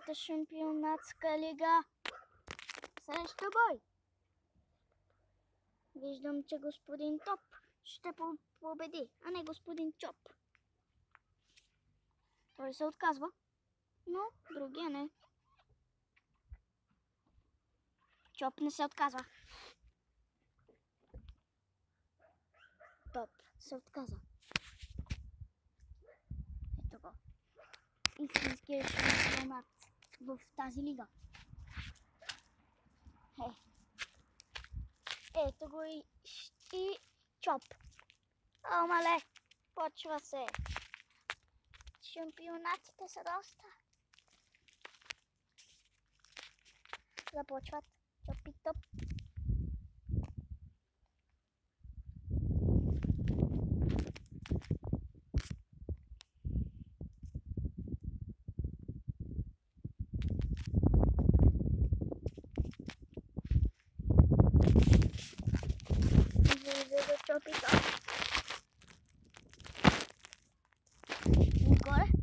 Българската шампионатска лига. Срещу бой. Виждам, че господин Топ ще победи, а не господин Чоп. Той се отказва, но другия не. Чоп не се отказва. Топ се отказа. Ето го. Истинският шампионат в тази лига. Ето го и Чоп. О, мале, почва се. Шампионатите са доста. Започват Чоп и Топ. Излиза Чоп и Топ. Нагоре.